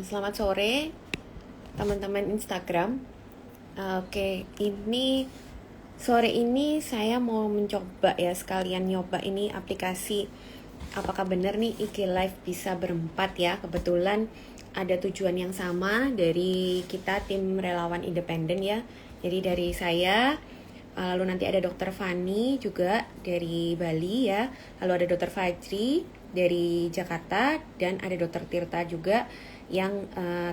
Selamat sore teman-teman Instagram. Oke, ini sore ini saya mau mencoba ya, sekalian nyoba ini aplikasi. Apakah benar nih IG Live bisa berempat ya? Kebetulan ada tujuan yang sama dari kita tim relawan independen ya. Jadi dari saya, lalu nanti ada Dokter Fani juga dari Bali ya. Lalu ada Dokter Fajri dari Jakarta dan ada Dokter Tirta juga yang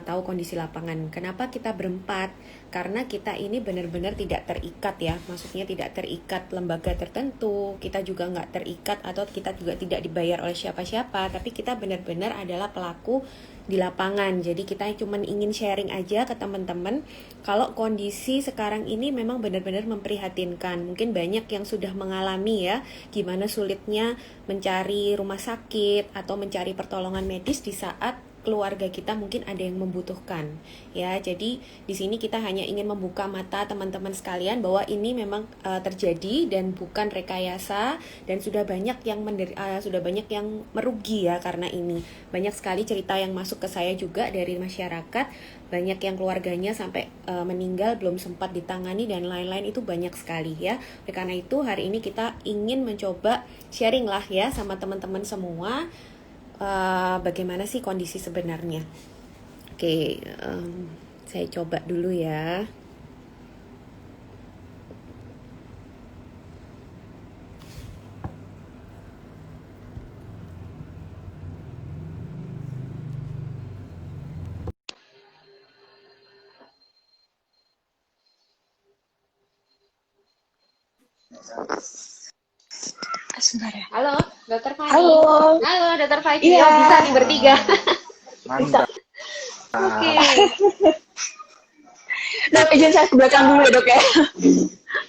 tahu kondisi lapangan. Kenapa kita berempat? Karena kita ini benar-benar tidak terikat ya, maksudnya tidak terikat lembaga tertentu, kita juga nggak terikat atau kita juga tidak dibayar oleh siapa-siapa, tapi kita benar-benar adalah pelaku di lapangan. Jadi kita cuma ingin sharing aja ke teman-teman kalau kondisi sekarang ini memang benar-benar memprihatinkan. Mungkin banyak yang sudah mengalami ya, gimana sulitnya mencari rumah sakit atau mencari pertolongan medis di saat keluarga kita mungkin ada yang membutuhkan ya. Jadi di sini kita hanya ingin membuka mata teman-teman sekalian bahwa ini memang terjadi dan bukan rekayasa, dan sudah banyak yang merugi ya karena ini. Banyak sekali cerita yang masuk ke saya juga dari masyarakat, banyak yang keluarganya sampai meninggal belum sempat ditangani dan lain-lain, itu banyak sekali ya. Oleh karena itu hari ini kita ingin mencoba sharing lah ya sama teman-teman semua, bagaimana sih kondisi sebenarnya. Oke, saya coba dulu ya. Sebentar ya. Halo, Dokter Fani. Halo. Halo, Dokter Fajri. Iya. Oh, bisa nih bertiga. Bisa. Mantap. Oke. Dok, izin saya ke belakang dulu ya, Dok ya.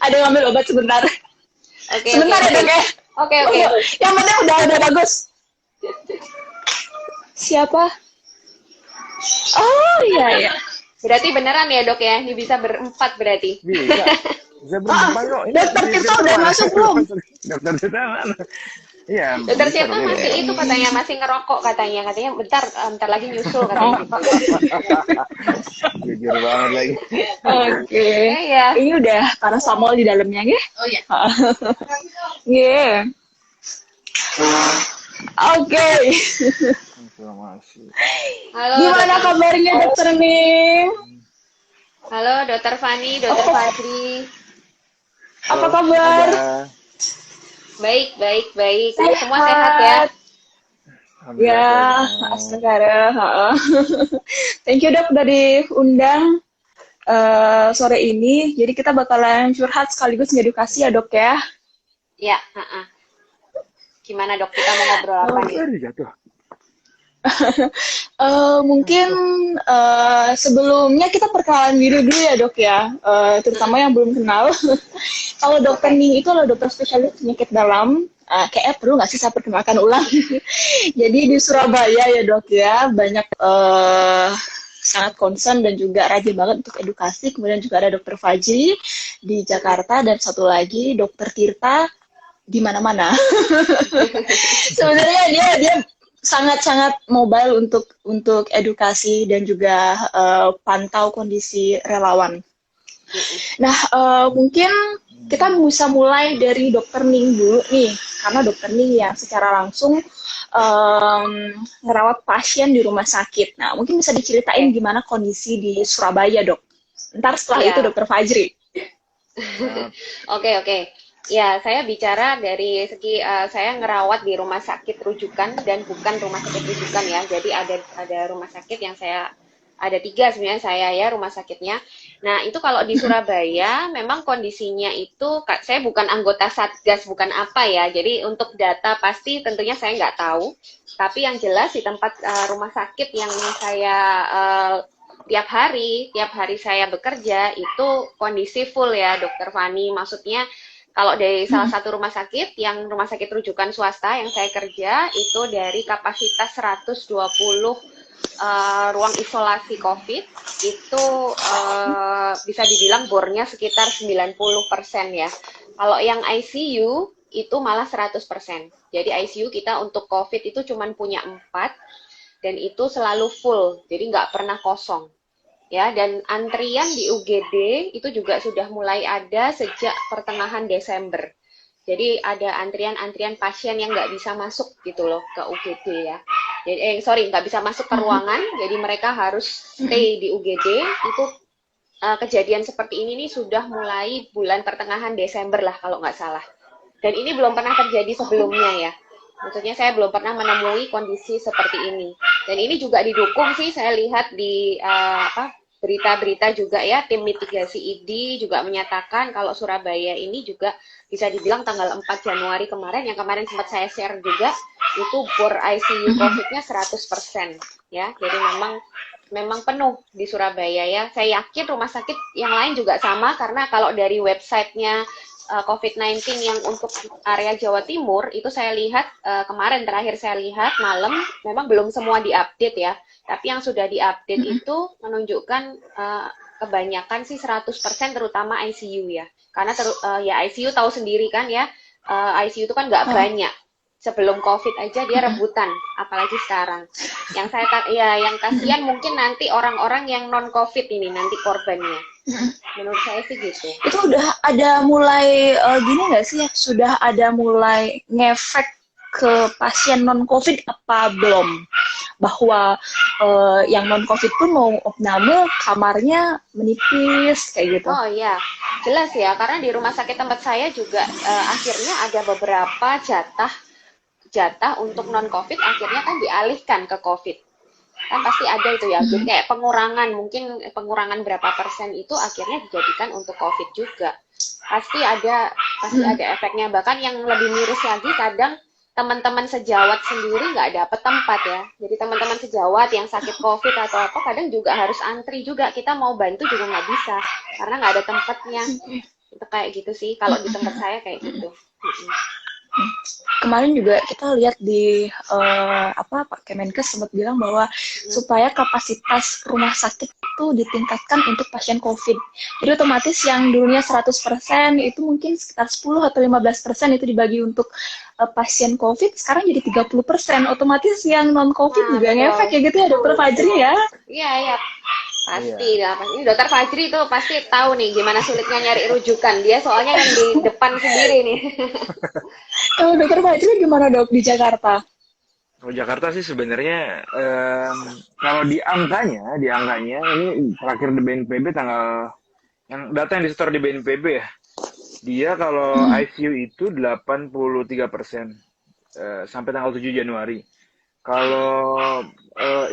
Ada ngambil obat sebentar. Oke, oke, Sebentar ya, oke. Dok ya. Oke, oke. Yang penting udah bagus. Siapa? Oh, iya ya. Berarti beneran ya, Dok ya? Ini bisa berempat berarti. Bisa. Bisa berempat kok. Ini Dokter di Tirta Tirta udah mana? masuk belum? Dokter Tirta mana? Iya, Dokter bisa Tirta dong ini. masih itu katanya, masih ngerokok katanya. Katanya bentar lagi nyusul katanya gitu. Jujur banget lagi. Oke. Iya. Ini udah paracetamol di dalamnya ya? Oh iya. Iya. Oke. Informasi. Halo, Gimana Dokter. kabarnya, Dokter Ning? Halo, Dokter Fani, Dokter Fajri. Apa Halo, kabar? ada. Baik, baik, baik. Semua sehat ya? Alhamdulillah Ya, sehat. astaga. Thank you, Dok, udah diundang sore ini. Jadi kita bakalan curhat sekaligus ngedukasi ya, Dok ya. Ya, gimana dok, kita mau ngobrol apa Oh, nih? tadi jatuh. Mungkin sebelumnya kita perkenalan diri dulu ya, Dok ya. Terutama yang belum kenal. Kalau Dokter Ning itu adalah dokter spesialis penyakit dalam. Kayaknya perlu nggak sih saya perkenalkan ulang? Jadi di Surabaya ya, Dok ya, banyak sangat concern dan juga rajin banget untuk edukasi. Kemudian juga ada Dokter Fajri di Jakarta dan satu lagi Dokter Tirta di mana-mana. Sebenarnya dia sangat-sangat mobile untuk edukasi dan juga pantau kondisi relawan. Nah, mungkin kita bisa mulai dari Dokter Ning dulu nih, karena Dokter Ning yang secara langsung ngerawat pasien di rumah sakit. Nah, mungkin bisa diceritain gimana kondisi di Surabaya, Dok. Ntar setelah itu Dokter Fajri. Oke. Ya, saya bicara dari segi saya ngerawat di rumah sakit rujukan dan bukan rumah sakit rujukan ya. Jadi ada rumah sakit yang ada 3 sebenarnya saya ya rumah sakitnya. Nah, itu kalau di Surabaya memang kondisinya itu, saya bukan anggota Satgas, bukan apa ya. Jadi untuk data pasti tentunya saya nggak tahu. Tapi yang jelas di tempat rumah sakit yang saya tiap hari saya bekerja itu kondisi full ya, Dokter Fani. Maksudnya kalau dari salah satu rumah sakit, yang rumah sakit rujukan swasta yang saya kerja, itu dari kapasitas 120 ruang isolasi COVID, itu bisa dibilang bornya sekitar 90% ya. Kalau yang ICU, itu malah 100%. Jadi ICU kita untuk COVID itu cuma punya 4, dan itu selalu full, jadi nggak pernah kosong. Ya, dan antrian di UGD itu juga sudah mulai ada sejak pertengahan Desember. Jadi ada antrian-antrian pasien yang nggak bisa masuk gitu loh ke UGD ya. Jadi, nggak bisa masuk ke ruangan, jadi mereka harus stay di UGD. Itu kejadian seperti ini nih sudah mulai bulan pertengahan Desember lah kalau nggak salah. Dan ini belum pernah terjadi sebelumnya ya. Maksudnya saya belum pernah menemui kondisi seperti ini. Dan ini juga didukung sih, saya lihat di berita-berita juga ya, tim mitigasi ID juga menyatakan kalau Surabaya ini juga bisa dibilang tanggal 4 Januari kemarin, yang kemarin sempat saya share juga, itu bor ICU COVID-nya 100% ya. Jadi memang penuh di Surabaya ya. Saya yakin rumah sakit yang lain juga sama, karena kalau dari websitenya COVID-19 yang untuk area Jawa Timur itu saya lihat kemarin terakhir saya lihat malam, memang belum semua diupdate ya, tapi yang sudah diupdate itu menunjukkan kebanyakan sih 100% terutama ICU ya, karena ya ICU tahu sendiri kan ya, ICU itu kan nggak banyak. Sebelum COVID aja dia rebutan, apalagi sekarang. Yang kasihan mungkin nanti orang-orang yang non COVID ini nanti korbannya. Menurut saya sih gitu. Itu udah ada mulai gini nggak sih ya? Sudah ada mulai ngefek ke pasien non COVID apa belum? Bahwa yang non COVID pun mau opname kamarnya menipis kayak gitu. Oh iya, jelas ya. Karena di rumah sakit tempat saya juga akhirnya ada beberapa jatah untuk non COVID akhirnya kan dialihkan ke COVID. Kan pasti ada itu ya, jadi kayak pengurangan berapa persen itu akhirnya dijadikan untuk COVID juga. Pasti ada efeknya. Bahkan yang lebih miris lagi, kadang teman-teman sejawat sendiri nggak dapat tempat ya. Jadi teman-teman sejawat yang sakit COVID atau apa, kadang juga harus antri juga. Kita mau bantu juga nggak bisa, karena nggak ada tempatnya. Itu kayak gitu sih, kalau di tempat saya kayak gitu. Kemarin juga kita lihat di Pak Kemenkes sempat bilang bahwa supaya kapasitas rumah sakit itu ditingkatkan untuk pasien COVID. Jadi otomatis yang dulunya 100% itu mungkin sekitar 10 atau 15% itu dibagi untuk pasien COVID, sekarang jadi 30%. Otomatis yang non COVID juga ngefek ya gitu ya, Dokter Fajri ya. Iya. Pasti lah, ini Dokter Fajri itu pasti tahu nih gimana sulitnya nyari rujukan. Dia soalnya yang di depan sendiri nih. Kalau Dokter Fajri gimana Dok di Jakarta? Kalau Jakarta sih sebenarnya kalau di angkanya ini terakhir di BNPB yang data yang disetor di BNPB ya, dia kalau ICU itu 83% sampai tanggal 7 Januari. Kalau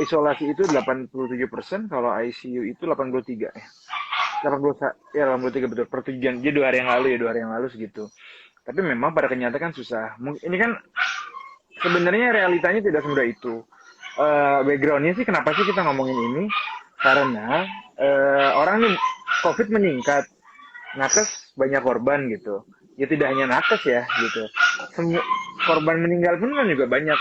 isolasi itu 87%, kalau ICU itu 83 ya. 83 betul, per 7 Januari. Jadi 2 hari yang lalu segitu. Tapi memang pada kenyataan kan susah. Ini kan sebenarnya realitanya tidak semudah itu. Backgroundnya sih kenapa sih kita ngomongin ini? Karena orang nih COVID meningkat, nakes banyak korban gitu. Ya tidak hanya nakes ya gitu. Korban meninggal pun kan juga banyak.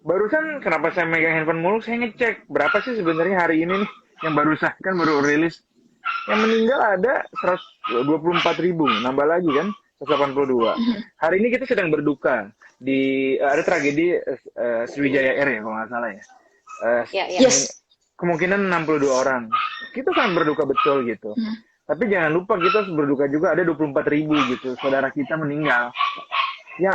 Barusan kenapa saya megang handphone mulu? Saya ngecek berapa sih sebenarnya hari ini nih yang barusan kan baru rilis. Yang meninggal ada 124.000, nambah lagi kan 182. Hari ini kita sedang berduka ada tragedi Sriwijaya Air ya kalau nggak salah ya. Yes. Kemungkinan 62 orang. Kita sangat berduka betul gitu. Tapi jangan lupa kita harus berduka juga ada 24.000 gitu saudara kita meninggal yang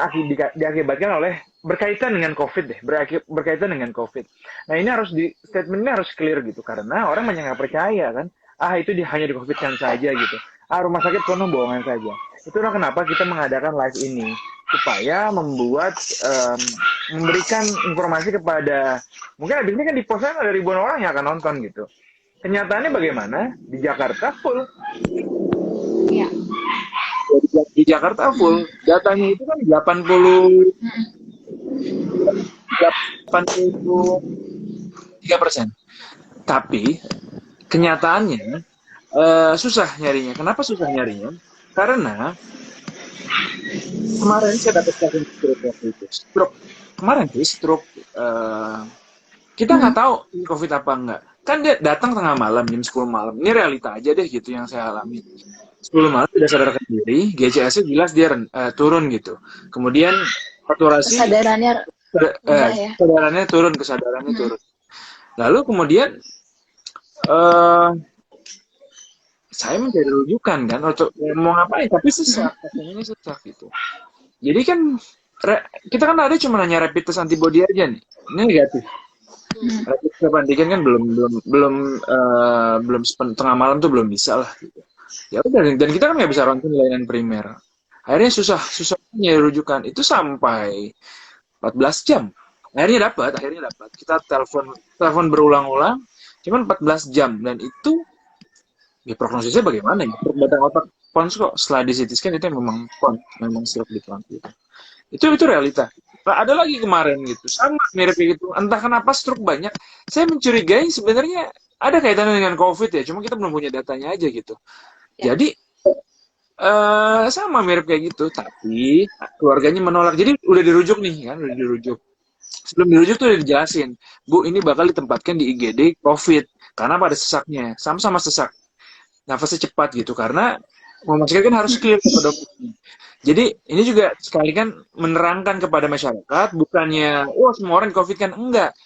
diakibatkan oleh berkaitan dengan COVID deh, berkaitan dengan COVID. Nah ini statementnya harus clear gitu, karena orang banyak nggak percaya kan, itu hanya di COVID-kan saja gitu, rumah sakit penuh bohongan saja. Itulah kenapa kita mengadakan live ini, supaya memberikan informasi kepada, mungkin abis ini kan di posnya ada ribuan orang yang akan nonton gitu. Kenyataannya bagaimana? Di Jakarta full. Iya. Di Jakarta full, datanya itu kan 83%. Tapi kenyataannya susah nyarinya. Kenapa susah nyarinya? Karena kemarin saya dapat kasus stroke. Kemarin tuh stroke, kita nggak tahu ini COVID apa enggak. Kan dia datang tengah malam, jam 10 malam. Ini realita aja deh gitu yang saya alami. 10 malam tidak sadarkan diri, GCS-nya jelas dia turun gitu. Kemudian saturasi Kesadarannya kesadarannya turun. Lalu kemudian eh saya mencari rujukan kan untuk mau ngapain, tapi sesak, katanya sesak gitu. Jadi kan kita kan ada cuma nanya rapid test antibody aja nih. Ini negatif. Rapid test antigen kan belum tengah malam tuh belum bisa lah gitu. Ya udah, dan kita kan nggak bisa ronsen layanan primer. Akhirnya susah nyari rujukan itu sampai 14 jam. Akhirnya dapat. Kita telepon berulang-ulang, cuman 14 jam, dan itu ya prognosisnya bagaimana ya? Batang otak pons kok setelah di CT scan itu memang pons, memang stroke di pons gitu. Itu realita. Nah, ada lagi kemarin gitu, sama mirip gitu. Entah kenapa stroke banyak. Saya mencurigai sebenarnya ada kaitannya dengan COVID ya, cuma kita belum punya datanya aja gitu. Ya. Jadi sama mirip kayak gitu, tapi keluarganya menolak. Jadi udah dirujuk nih kan, udah dirujuk. Sebelum dirujuk tuh udah dijelasin, Bu, ini bakal ditempatkan di IGD COVID karena pada sesaknya, sama-sama sesak, nafasnya cepat gitu, karena rumah sakit kan harus clear ke dokternya. Jadi ini juga sekali kan menerangkan kepada masyarakat, bukannya semua orang COVID kan, enggak.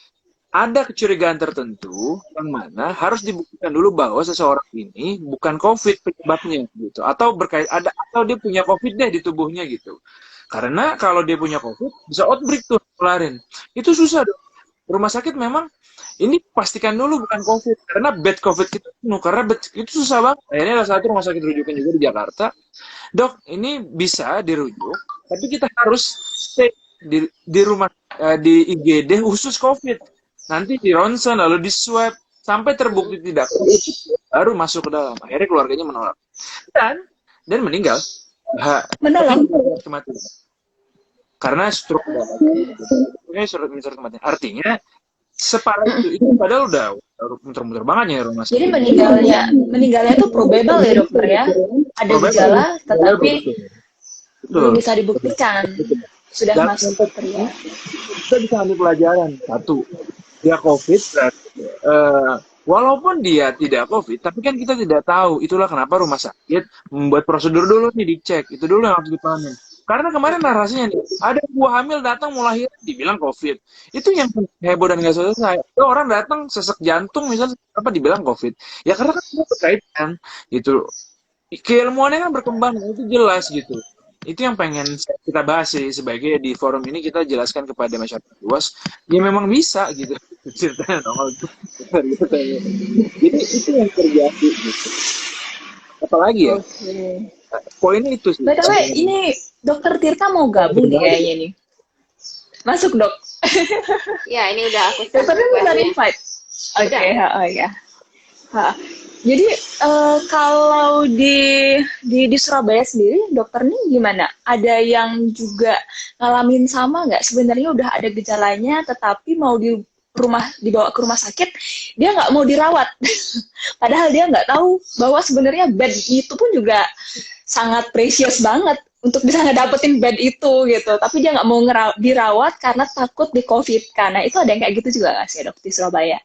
Ada kecurigaan tertentu yang mana harus dibuktikan dulu bahwa seseorang ini bukan COVID penyebabnya gitu, atau atau dia punya COVID deh di tubuhnya gitu. Karena kalau dia punya COVID bisa outbreak tuh kelarin. Itu susah dong. Rumah sakit memang ini pastikan dulu bukan COVID, karena bed COVID kita penuh, karena bed itu susah banget. Akhirnya ada satu rumah sakit rujukan juga di Jakarta, Dok, ini bisa dirujuk, tapi kita harus stay di rumah, di IGD khusus COVID. Nanti di ronsen, lalu di swab, sampai terbukti tidak COVID, baru masuk ke dalam. Akhirnya keluarganya menolak. Dan meninggal. Mendalam. Kematian. Karena stroke kematian. Artinya, separah itu padahal udah muter-muter banget ya rumah sakit. Jadi meninggalnya itu probable ya dokter ya. Ada gejala tetapi belum bisa dibuktikan. Sudah masuk ya. Kita bisa ambil pelajaran. Satu, dia COVID, walaupun dia tidak COVID, tapi kan kita tidak tahu. Itulah kenapa rumah sakit membuat prosedur dulu nih, dicek. Itu dulu yang harus dipahami. Karena kemarin narasinya nih, ada buah hamil datang mau lahir, dibilang COVID. Itu yang heboh dan nggak selesai. Orang datang sesak jantung misalnya, apa dibilang COVID? Ya karena kan itu berkaitan gitu. Keilmuannya kan berkembang, itu jelas gitu. Itu yang pengen kita bahas sih, sebagai di forum ini kita jelaskan kepada masyarakat luas, ya memang bisa gitu ceritanya nongol gitu. Jadi itu yang terjadi gitu. Apalagi ya? Poinnya itu sih. By the way, ini Dokter Tirta mau gabung nih kayaknya nih. Masuk, Dok. Ya, ini udah aku Dokternya minta invite. Oke, ya. Jadi kalau di Surabaya sendiri, dokter nih gimana? Ada yang juga ngalamin sama nggak? Sebenarnya udah ada gejalanya, tetapi mau dibawa ke rumah sakit, dia nggak mau dirawat. Padahal dia nggak tahu bahwa sebenarnya bed itu pun juga sangat precious banget untuk bisa ngedapetin bed itu gitu. Tapi dia nggak mau dirawat karena takut di COVID. Karena itu ada yang kayak gitu juga nggak sih, Dok, di Surabaya?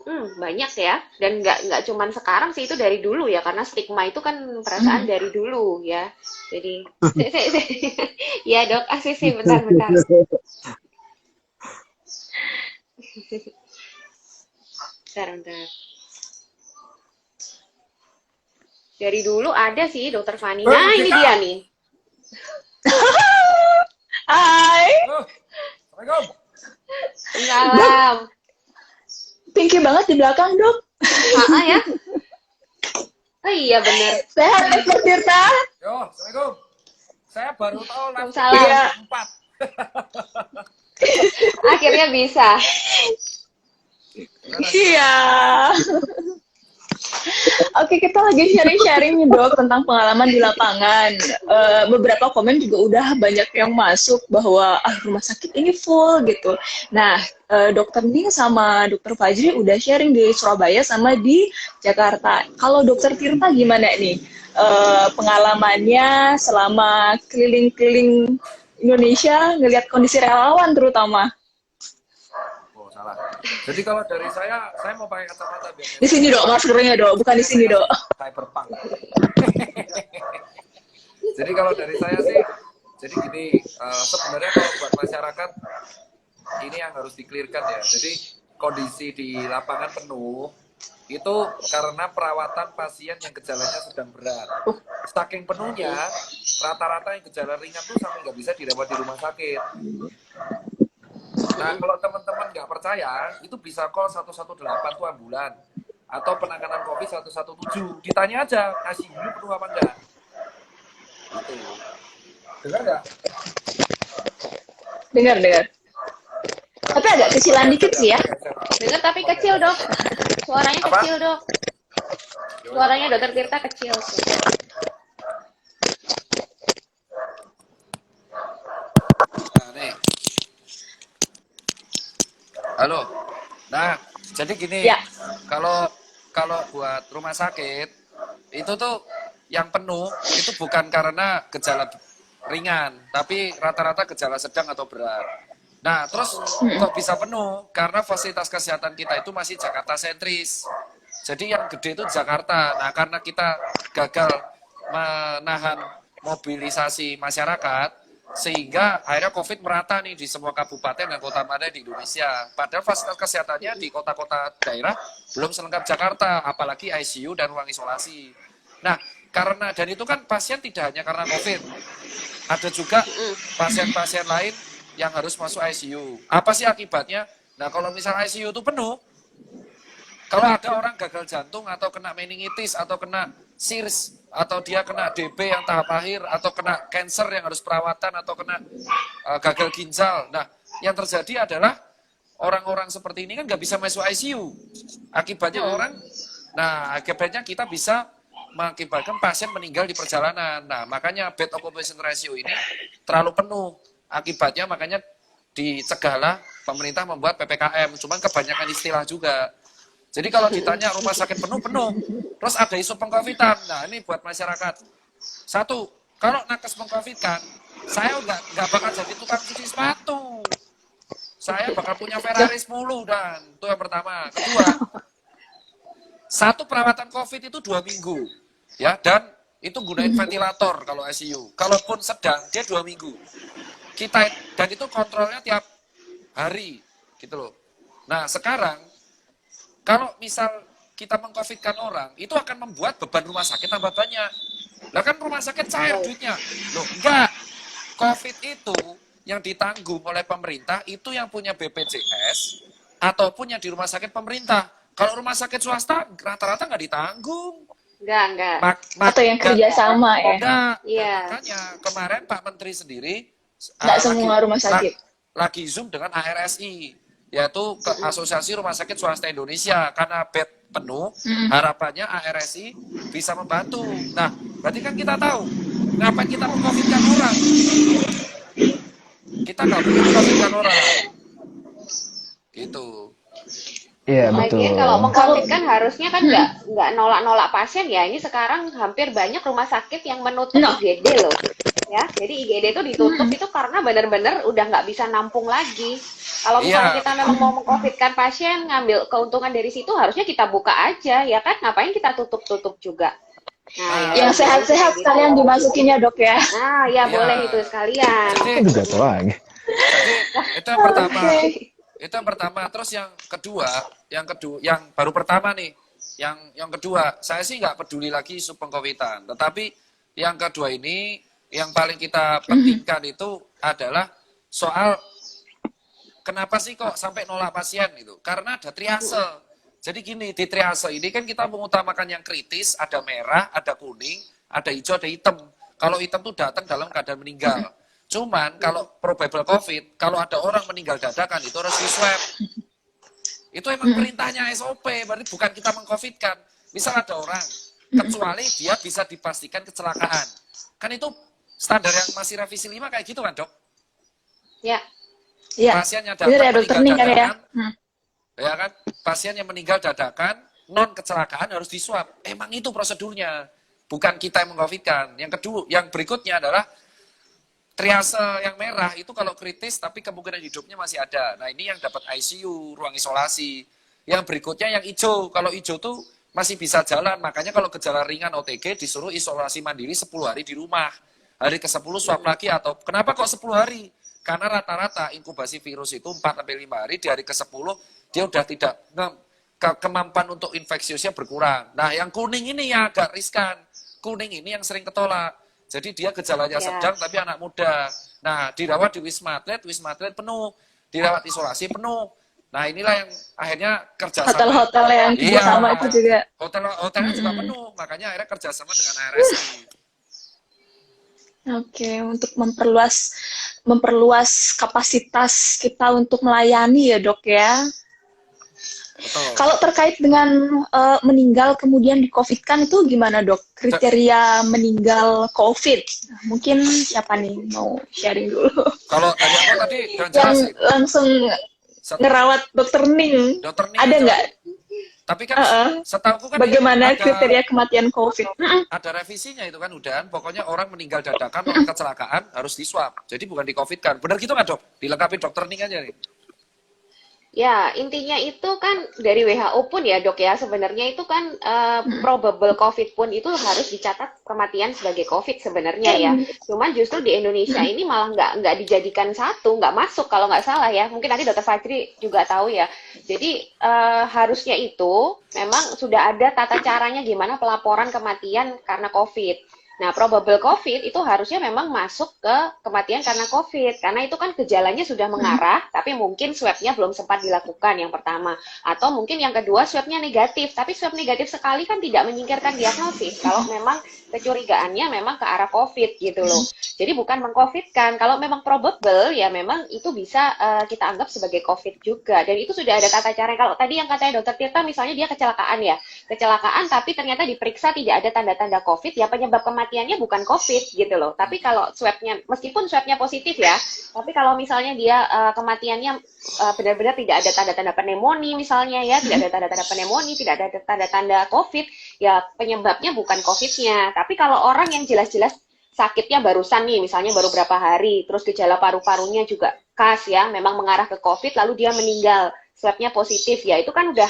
Banyak ya, dan nggak cuman sekarang sih, itu dari dulu ya, karena stigma itu kan perasaan dari dulu ya. Jadi ya Dok, sih bentar. Bentar. Dari dulu ada sih Dokter Fani. Nah, ini dia nih. Hai. Assalamualaikum. Salam. Pinky banget di belakang, Dok. Ya. Oh iya benar. Sehat, Dokter Tirta. Yo, Assalamualaikum. Saya baru tahu live Salam. 4. Akhirnya bisa. Iya. Oke, kita lagi sharing-sharing nih, Dok, tentang pengalaman di lapangan. Beberapa komen juga udah banyak yang masuk bahwa rumah sakit ini full gitu. Nah, Dokter Ning sama Dokter Fajri udah sharing di Surabaya sama di Jakarta. Kalau Dokter Tirta gimana nih pengalamannya selama keliling-keliling Indonesia ngelihat kondisi relawan terutama? Oh, salah. Jadi kalau dari saya mau pakai kacamata biar. Di sini, Dok, maskernya, Dok, bukan di sini, Dok. Cyberpunk. Jadi kalau dari saya sih, jadi gini, sebenarnya kalau buat masyarakat ini yang harus dikelirkan ya. Jadi kondisi di lapangan penuh, itu karena perawatan pasien yang gejalanya sedang berat. Saking penuhnya, rata-rata yang gejala ringan tuh sampai nggak bisa dirawat di rumah sakit. Nah, kalau teman-teman nggak percaya, itu bisa call 118 tuh ambulan. Atau penanganan COVID 117. Ditanya aja, ICU penuh apa enggak? Gitu. Dengar nggak? Dengar. Tapi agak kecilan dikit sih ya. Dengar tapi kecil, Dok. Suaranya Apa? kecil, Dok. Suaranya Dokter Tirta kecil. Nah, nih. Halo. Nah, jadi gini, Ya. kalau buat rumah sakit itu tuh yang penuh itu bukan karena gejala ringan, tapi rata-rata gejala sedang atau berat. Nah, terus kok bisa penuh? Karena fasilitas kesehatan kita itu masih Jakarta sentris. Jadi yang gede itu Jakarta. Nah, karena kita gagal menahan mobilisasi masyarakat, sehingga akhirnya COVID merata nih di semua kabupaten dan kota mana di Indonesia. Padahal fasilitas kesehatannya di kota-kota daerah belum selengkap Jakarta, apalagi ICU dan ruang isolasi. Nah, karena dan itu kan pasien tidak hanya karena COVID, ada juga pasien-pasien lain yang harus masuk ICU. Apa sih akibatnya? Nah, kalau misal ICU itu penuh, kalau ada orang gagal jantung atau kena meningitis atau kena SIRS atau dia kena DB yang tahap akhir atau kena cancer yang harus perawatan atau kena gagal ginjal. Nah, yang terjadi adalah orang-orang seperti ini kan nggak bisa masuk ICU. Akibatnya akibatnya kita bisa mengakibatkan pasien meninggal di perjalanan. Nah, makanya bed occupancy ratio ini terlalu penuh. Akibatnya makanya dicegahlah pemerintah membuat PPKM. Cuman kebanyakan istilah juga. Jadi kalau ditanya rumah sakit penuh, terus ada isu pengcovidan. Nah, ini buat masyarakat. Satu, kalau nakes mengcovidkan, saya nggak bakal jadi tukang cuci sepatu. Saya bakal punya Ferrari 10 dan itu yang pertama. Kedua, satu perawatan COVID itu 2 minggu, ya, dan itu gunain ventilator kalau ICU. Kalaupun sedang, dia 2 minggu. Dan itu kontrolnya tiap hari, gitu loh. Nah, sekarang kalau misal kita mengcovidkan orang, itu akan membuat beban rumah sakit tambah banyak. Lah kan rumah sakit cair duitnya. Loh, enggak. COVID itu yang ditanggung oleh pemerintah itu yang punya BPJS ataupun yang di rumah sakit pemerintah. Kalau rumah sakit swasta rata-rata nggak ditanggung. Enggak. Atau yang kerjasama ya. Enggak. Iya. Makanya kemarin Pak Menteri sendiri Nggak semua rumah sakit. lagi Zoom dengan ARSI, yaitu Asosiasi Rumah Sakit Swasta Indonesia. Karena bed penuh, harapannya ARSI bisa membantu. Nah, berarti kan kita tahu ngapain kita mengcovidkan orang. Kita nggak boleh mengcovidkan orang. Gitu. Iya, betul. Lagian kalau mengcovid kan harusnya kan nggak nolak-nolak pasien ya. Ini sekarang hampir banyak rumah sakit yang menutup IGD loh. Ya, jadi IGD itu ditutup itu karena benar-benar udah nggak bisa nampung lagi. Kalau misalnya kita memang mau mengcovidkan pasien, ngambil keuntungan dari situ, harusnya kita buka aja, ya kan? Ngapain kita tutup-tutup juga? Nah, yang sehat-sehat gitu. sekalian dimasukin ya dok ya. Nah, ya boleh itu sekalian. Jadi, Jatuh lagi. jadi itu yang pertama. Itu yang pertama. Terus yang baru pertama nih, yang kedua, saya sih nggak peduli lagi isu pengcovidan. Tetapi yang kedua ini, yang paling kita pentingkan itu adalah soal kenapa sih kok sampai nolak pasien itu? Karena ada triase. Jadi gini, di triase ini kan kita mengutamakan yang kritis, ada merah, ada kuning, ada hijau, ada hitam. Kalau hitam tuh datang dalam keadaan meninggal. Cuman kalau probable COVID, kalau ada orang meninggal dadakan itu harus di swab. Itu emang perintahnya SOP, berarti bukan kita mengcovidkan. Misal ada orang, kecuali dia bisa dipastikan kecelakaan. Kan itu standar yang masih revisi 5 kayak gitu kan dok? Ya. Iya. Pasiennya datang Bener ya dokter nih kan ya. dadakan, ya kan? Pasien yang meninggal dadakan, non kecelakaan harus diswab. Emang itu prosedurnya, bukan kita yang mengcovidkan. Yang kedua, yang berikutnya adalah triase yang merah itu kalau kritis tapi kemungkinan hidupnya masih ada. Nah ini yang dapat ICU, ruang isolasi. Yang berikutnya yang hijau, kalau hijau tuh masih bisa jalan. Makanya kalau gejala ringan OTG disuruh isolasi mandiri 10 hari di rumah. Hari ke-10 swab lagi atau kenapa kok 10 hari? Karena rata-rata inkubasi virus itu 4-5 hari, di hari ke-10 dia udah tidak kemampuan untuk infeksiusnya berkurang. Nah, yang kuning ini yang agak riskan. Kuning ini yang sering ketolak. Jadi dia gejalanya sedang tapi anak muda. Nah, dirawat di Wisma Atlet penuh. Dirawat isolasi penuh. Nah, inilah yang akhirnya kerjasama. Hotel-hotel yang kerjasama itu juga. Hotelnya juga penuh, makanya akhirnya kerjasama dengan RSI. Oke, untuk memperluas kapasitas kita untuk melayani ya dok ya. Betul. Kalau terkait dengan meninggal kemudian di COVID kan itu gimana dok? Kriteria meninggal COVID. Mungkin siapa nih mau sharing dulu? Kalau tadi aku tadi udah Yang jelasin. langsung ngerawat dokter Ning. Dokter Ning Ada itu- nggak? Tapi kan setahuku kan Bagaimana ada- kriteria kematian COVID? ada revisinya itu kan udah, pokoknya orang meninggal dadakan orang kecelakaan harus di swab. Jadi bukan di COVID kan. Benar gitu nggak dok? Dilengkapi dokter Ning aja nih. Ya, intinya itu kan dari WHO pun ya dok ya, sebenarnya itu kan probable COVID pun itu harus dicatat kematian sebagai COVID sebenarnya ya. Cuman justru di Indonesia ini malah nggak dijadikan satu, nggak masuk kalau nggak salah ya. Mungkin nanti Dokter Fajri juga tahu ya. Jadi harusnya itu memang sudah ada tata caranya gimana pelaporan kematian karena COVID. Nah, probable COVID itu harusnya memang masuk ke kematian karena COVID. Karena itu kan gejalanya sudah mengarah, tapi mungkin swab-nya belum sempat dilakukan yang pertama. Atau mungkin yang kedua swab-nya negatif. Tapi swab negatif sekali kan tidak menyingkirkan diagnosis. Kalau memang kecurigaannya memang ke arah COVID gitu loh. Jadi bukan meng-COVID-kan. Kalau memang probable, ya memang itu bisa kita anggap sebagai COVID juga. Dan itu sudah ada tata cara. Kalau tadi yang katanya Dokter Tirta misalnya dia kecelakaan ya. Kecelakaan tapi ternyata diperiksa tidak ada tanda-tanda COVID, ya penyebab kematiannya bukan COVID gitu loh. Tapi kalau swab-nya, meskipun swab-nya positif ya, tapi kalau misalnya dia kematiannya benar-benar tidak ada tanda-tanda pneumonia misalnya ya, tidak ada tanda-tanda pneumonia, tidak ada tanda-tanda COVID, ya penyebabnya bukan COVID-nya. Tapi kalau orang yang jelas-jelas sakitnya barusan nih, misalnya baru berapa hari, terus gejala paru-parunya juga khas ya, memang mengarah ke COVID, lalu dia meninggal, swab-nya positif ya, itu kan udah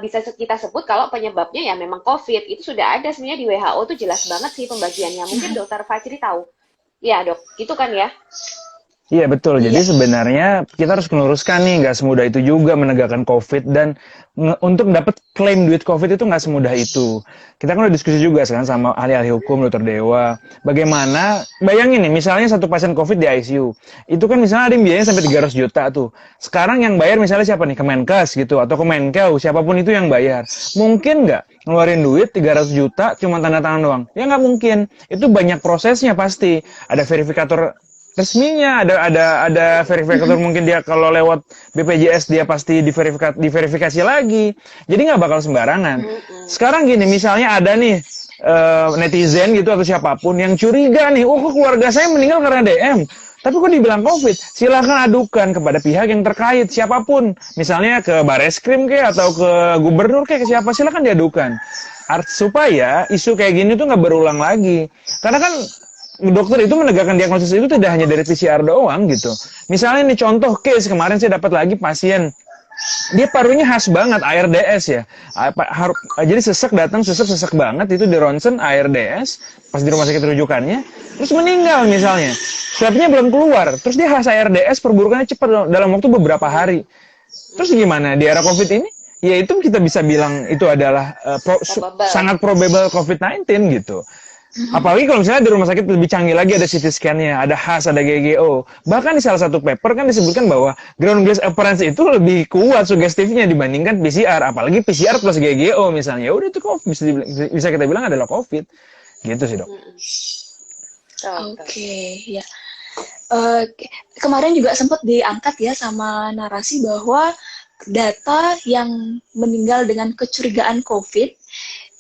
bisa kita sebut kalau penyebabnya ya memang COVID. Itu sudah ada sebenarnya di WHO tuh jelas banget sih pembagiannya. Mungkin Dokter Fajri tahu. Ya dok, gitu kan ya? Iya betul, jadi sebenarnya kita harus meluruskan nih, nggak semudah itu juga menegakkan COVID, dan untuk dapat klaim duit COVID itu nggak semudah itu. Kita kan udah diskusi juga sekarang sama ahli-ahli hukum, Dokter Dewa, bagaimana, bayangin nih, misalnya satu pasien COVID di ICU, itu kan misalnya ada yang biayanya sampai 300 juta tuh. Sekarang yang bayar misalnya siapa nih, Kemenkes gitu, atau Kemenkeu, siapapun itu yang bayar. Mungkin nggak ngeluarin duit 300 juta cuma tanda tangan doang? Ya nggak mungkin, itu banyak prosesnya pasti, ada verifikator resminya, ada verifikator, mungkin dia kalau lewat BPJS dia pasti diverifikasi lagi, jadi nggak bakal sembarangan. Sekarang gini, misalnya ada nih netizen gitu atau siapapun yang curiga nih, kok keluarga saya meninggal karena DM, tapi kok dibilang COVID, silahkan adukan kepada pihak yang terkait, siapapun, misalnya ke Bareskrim kayak atau ke gubernur kayak ke siapa, silahkan diadukan, supaya isu kayak gini tuh nggak berulang lagi. Karena kan dokter itu menegakkan diagnosis itu tidak hanya dari PCR doang gitu. Misalnya nih contoh case kemarin saya dapat lagi pasien, dia parunya khas banget, ARDS ya. Jadi sesek banget, itu di ronsen ARDS pas di rumah sakit rujukannya, terus meninggal misalnya. Swabnya belum keluar, terus dia khas ARDS, perburukannya cepat dalam waktu beberapa hari. Terus gimana di era COVID ini? Ya itu kita bisa bilang itu adalah sangat probable COVID-19 gitu. Apalagi kalau misalnya di rumah sakit lebih canggih lagi, ada CT scan-nya, ada HAS, ada GGO. Bahkan di salah satu paper kan disebutkan bahwa ground glass appearance itu lebih kuat sugestifnya dibandingkan PCR, apalagi PCR plus GGO misalnya. Ya udah itu COVID, bisa kita bilang adalah COVID. Gitu sih, Dok. Oke, ya. Kemarin juga sempat diangkat ya sama narasi bahwa data yang meninggal dengan kecurigaan COVID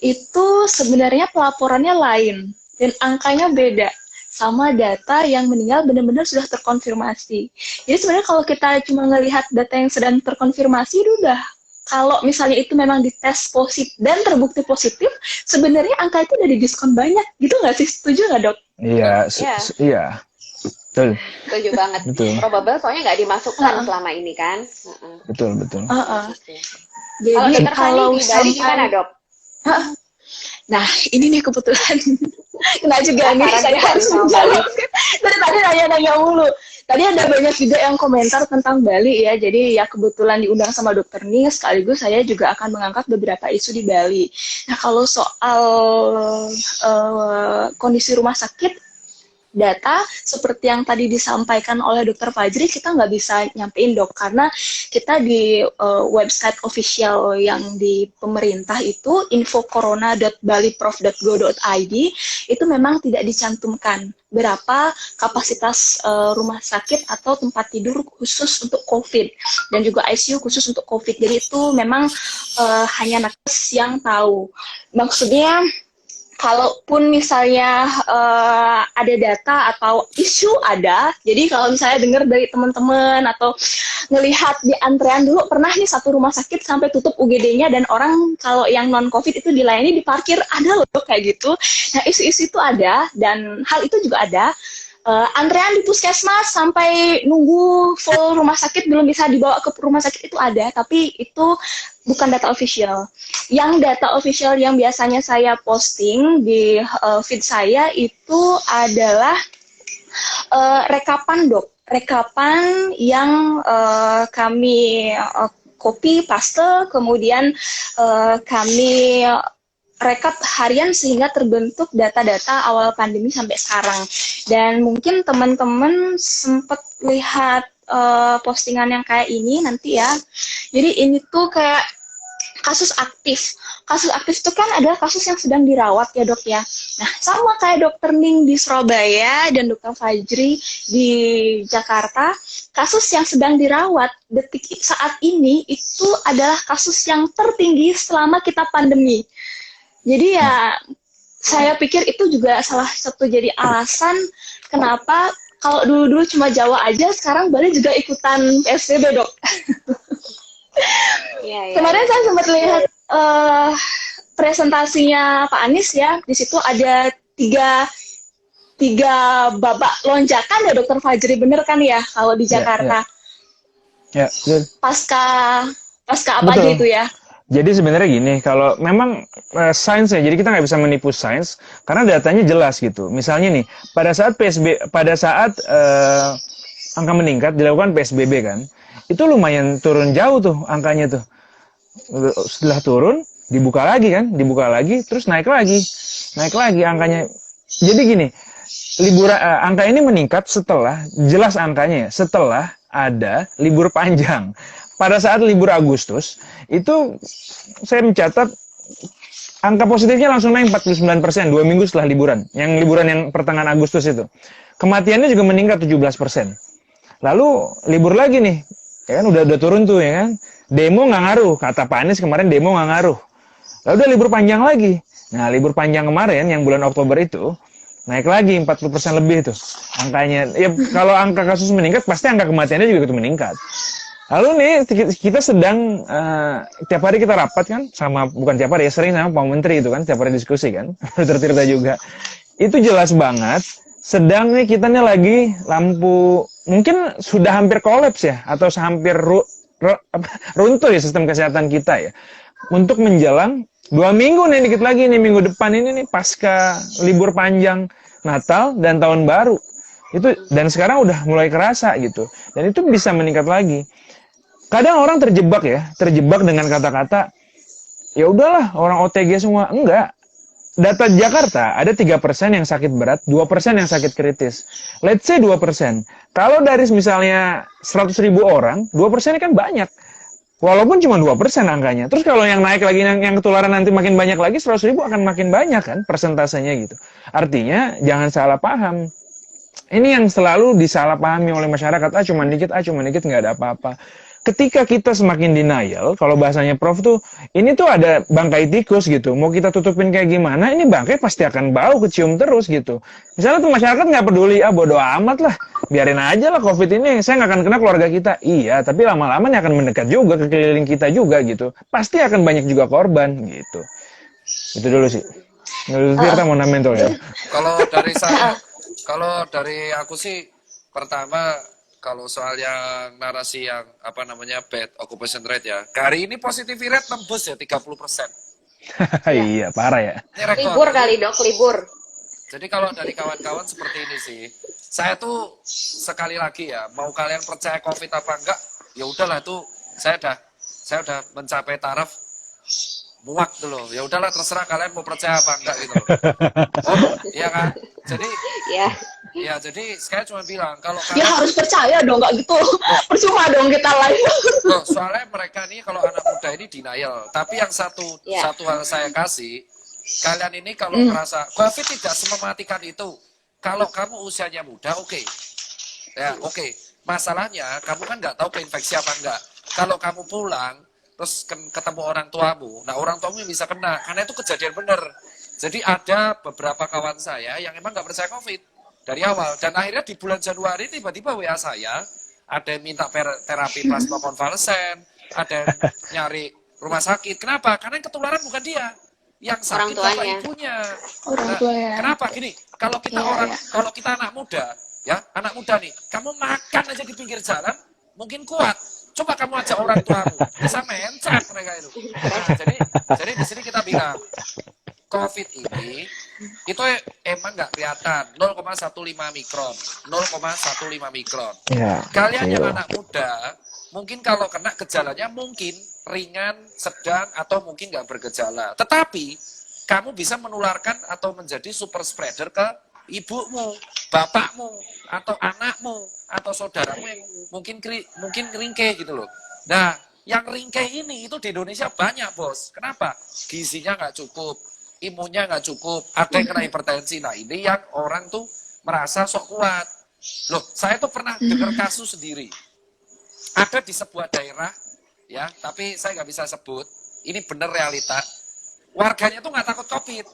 itu sebenarnya pelaporannya lain dan angkanya beda sama data yang meninggal benar-benar sudah terkonfirmasi. Jadi sebenarnya kalau kita cuma melihat data yang sedang terkonfirmasi itu udah, kalau misalnya itu memang dites positif dan terbukti positif, sebenarnya angka itu udah didiskon banyak, gitu nggak sih? Setuju nggak dok? Iya, iya. Betul. Setuju banget. Betul. Probable soalnya nggak dimasukkan selama ini kan. Betul. Jadi kalau Bali gimana dok? Nah, ini nih kebetulan kena juga nih, saya harus menjawab. Dari tadi nanya-nanya mulu. Tadi ada banyak juga yang komentar tentang Bali ya. Jadi ya kebetulan diundang sama Dokter Ning, sekaligus saya juga akan mengangkat beberapa isu di Bali. Nah kalau soal kondisi rumah sakit, data seperti yang tadi disampaikan oleh Dokter Fajri, kita nggak bisa nyampein dok, karena kita di website official yang di pemerintah itu infocorona.baliprof.go.id itu memang tidak dicantumkan berapa kapasitas rumah sakit atau tempat tidur khusus untuk COVID dan juga ICU khusus untuk COVID. Jadi itu memang hanya nakes yang tahu. Maksudnya kalaupun misalnya ada data atau isu ada, jadi kalau misalnya dengar dari teman-teman atau ngelihat di antrean dulu, pernah nih satu rumah sakit sampai tutup UGD-nya dan orang kalau yang non-COVID itu dilayani di parkir, ada loh kayak gitu. Nah isu-isu itu ada dan hal itu juga ada. Antrean di puskesmas sampai nunggu full rumah sakit belum bisa dibawa ke rumah sakit itu ada, tapi itu bukan data official. Yang data official yang biasanya saya posting di feed saya itu adalah rekapan dok, rekapan yang kami copy paste, kemudian kami rekap harian sehingga terbentuk data-data awal pandemi sampai sekarang. Dan mungkin teman-teman sempat lihat postingan yang kayak ini nanti ya. Jadi ini tuh kayak kasus aktif. Kasus aktif itu kan adalah kasus yang sedang dirawat ya dok ya. Nah sama kayak Dokter Ning di Surabaya dan Dokter Fajri di Jakarta, kasus yang sedang dirawat detik saat ini itu adalah kasus yang tertinggi selama kita pandemi. Jadi ya saya pikir itu juga salah satu jadi alasan kenapa kalau dulu-dulu cuma Jawa aja, sekarang Bali juga ikutan PSBB dok. Kemarin saya sempat lihat presentasinya Pak Anies ya, di situ ada tiga babak lonjakan ya Dokter Fajri, bener kan ya kalau di Jakarta? Ya, betul. Pasca apa Betul. aja itu ya? Jadi sebenarnya gini, kalau memang sains ya, jadi kita nggak bisa menipu sains karena datanya jelas gitu. Misalnya nih, pada saat angka meningkat dilakukan PSBB kan, itu lumayan turun jauh tuh angkanya tuh. Setelah turun, dibuka lagi, terus naik lagi angkanya. Jadi gini, angka ini meningkat setelah, jelas angkanya ya, setelah ada libur panjang. Pada saat libur Agustus, itu saya mencatat angka positifnya langsung naik 49%, 2 minggu setelah liburan. Yang liburan yang pertengahan Agustus itu. Kematiannya juga meningkat 17%. Lalu libur lagi nih, ya kan udah turun tuh ya kan. Demo nggak ngaruh, kata Pak Anies kemarin demo nggak ngaruh. Lalu udah libur panjang lagi. Nah libur panjang kemarin yang bulan Oktober itu, naik lagi 40% lebih tuh angkanya. Ya kalau angka kasus meningkat, pasti angka kematiannya juga ikut meningkat. Lalu nih kita sedang tiap hari kita rapat kan bukan tiap hari ya, sering sama Pak Menteri itu kan, tiap hari diskusi kan, Tirta juga. Itu jelas banget sedang nih kita nih lagi lampu mungkin sudah hampir kolaps ya atau hampir runtuh ya sistem kesehatan kita ya. Untuk menjelang 2 minggu nih dikit lagi nih, minggu depan ini nih pasca libur panjang Natal dan Tahun Baru. Itu dan sekarang udah mulai kerasa gitu. Dan itu bisa meningkat lagi. Kadang orang terjebak dengan kata-kata, ya udahlah orang OTG semua. Enggak. Data Jakarta ada 3% yang sakit berat, 2% yang sakit kritis. Let's say 2%. Kalau dari misalnya 100.000 orang, 2% ini kan banyak. Walaupun cuma 2% angkanya. Terus kalau yang naik lagi, yang ketularan nanti makin banyak lagi, 100.000 akan makin banyak kan persentasenya gitu. Artinya jangan salah paham. Ini yang selalu disalahpahami oleh masyarakat. Cuma dikit, nggak ada apa-apa. Ketika kita semakin denial, kalau bahasanya Prof tuh, ini tuh ada bangkai tikus gitu. Mau kita tutupin kayak gimana, ini bangkai pasti akan bau, kecium terus gitu. Misalnya tuh masyarakat nggak peduli, bodo amat lah, biarin aja lah COVID ini, saya nggak akan kena keluarga kita. Iya, tapi lama-lama ini akan mendekat juga ke keliling kita juga gitu. Pasti akan banyak juga korban gitu. Itu dulu sih. Tirta mau nambahin tuh ya. Kalau dari aku sih, pertama kalau soal yang narasi yang bed occupation rate ya. Hari ini positivity rate tembus ya 30%. Iya, parah ya. Libur kali dok, libur. Jadi kalau dari kawan-kawan seperti ini sih, saya tuh sekali lagi ya, mau kalian percaya COVID apa enggak, ya udahlah itu saya udah mencapai taraf muak tuh loh. Ya udahlah terserah kalian mau percaya apa enggak gitu loh. Oh, iya kan? Jadi Ya. ya jadi saya cuma bilang kalau Ya kalian harus percaya dong, nggak gitu. Percuma dong kita live. loh, soalnya mereka nih kalau anak muda ini denial. Tapi yang Ya. satu hal saya kasih, kalian ini kalau merasa COVID tidak semematikan itu. Kalau kamu usianya muda, oke. Ya, oke. Masalahnya kamu kan nggak tahu keinfeksi apa enggak. Kalau kamu pulang terus ketemu orang tuamu, nah orang tuamu yang bisa kena karena itu kejadian bener. Jadi ada beberapa kawan saya yang emang nggak percaya COVID dari awal dan akhirnya di bulan Januari tiba-tiba WA saya ada yang minta terapi plasma konvalesen, ada yang nyari rumah sakit. Kenapa? Karena yang ketularan bukan dia, yang Orang sakit bapak tuanya. ibunya. Orang Nah, tua ya. kenapa gini? Kalau kita Iya, iya. kalau kita anak muda, ya anak muda nih, kamu makan aja di pinggir jalan, mungkin kuat. Coba kamu ajak orang tuamu, bisa mencak mereka itu. Nah, jadi di sini kita bilang, COVID ini itu emang nggak kelihatan, 0,15 mikron, 0,15 mikron. Ya, Kalian yang betul. anak muda, mungkin kalau kena gejalanya mungkin ringan, sedang, atau mungkin nggak bergejala. Tetapi kamu bisa menularkan atau menjadi super spreader ke ibumu, bapakmu, atau anakmu, atau saudaramu yang mungkin ringkeh gitu loh. Nah, yang ringkeh ini itu di Indonesia banyak, Bos. Kenapa? Gizinya nggak cukup, imunnya nggak cukup, ada yang kena hipertensi. Nah, ini yang orang tuh merasa sok kuat. Loh, saya tuh pernah dengar kasus sendiri. Ada di sebuah daerah, ya, tapi saya nggak bisa sebut. Ini benar realita. Warganya tuh nggak takut COVID.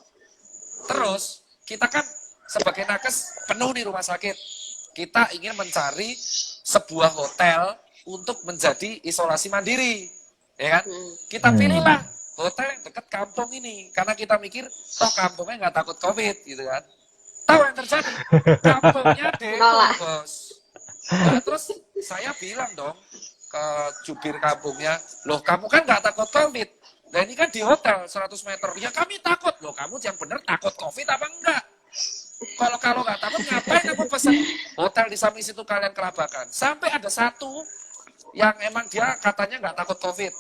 Terus, kita kan sebagai nakes penuh nih rumah sakit. Kita ingin mencari sebuah hotel untuk menjadi isolasi mandiri. Ya kan? Kita pilihlah hotel yang dekat kampung ini. Karena kita mikir, toh kampungnya nggak takut COVID, gitu kan. Tahu yang terjadi? Kampungnya demo, Nolak. Bos. Nah, terus saya bilang dong ke jubir kampungnya, loh kamu kan nggak takut COVID. Nah ini kan di hotel 100 meter. Ya kami takut. Loh kamu yang bener takut COVID apa enggak? Kalau nggak takut ngapain aku pesan hotel di samping situ kalian kelabakan. Sampai ada satu yang emang dia katanya nggak takut COVID.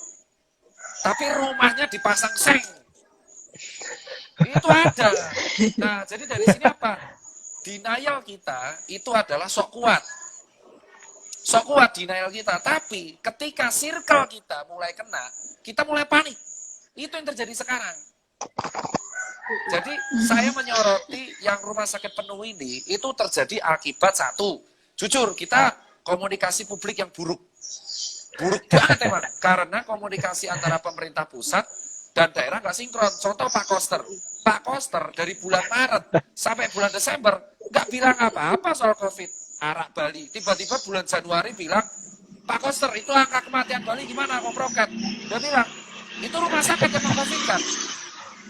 Tapi rumahnya dipasang seng. Itu ada. Nah jadi dari sini apa? Denial kita itu adalah sok kuat. Sok kuat denial kita. Tapi ketika circle kita mulai kena, kita mulai panik. Itu yang terjadi sekarang. Jadi saya menyoroti yang rumah sakit penuh ini itu terjadi akibat satu. Jujur kita komunikasi publik yang buruk. Buruk banget emang. Karena komunikasi antara pemerintah pusat dan daerah nggak sinkron. Contoh Pak Koster. Pak Koster dari bulan Maret sampai bulan Desember nggak bilang apa-apa soal COVID. Arak Bali. Tiba-tiba bulan Januari bilang, Pak Koster itu angka kematian Bali gimana? Kok meroket? Dia bilang, itu rumah sakit yang COVID kan?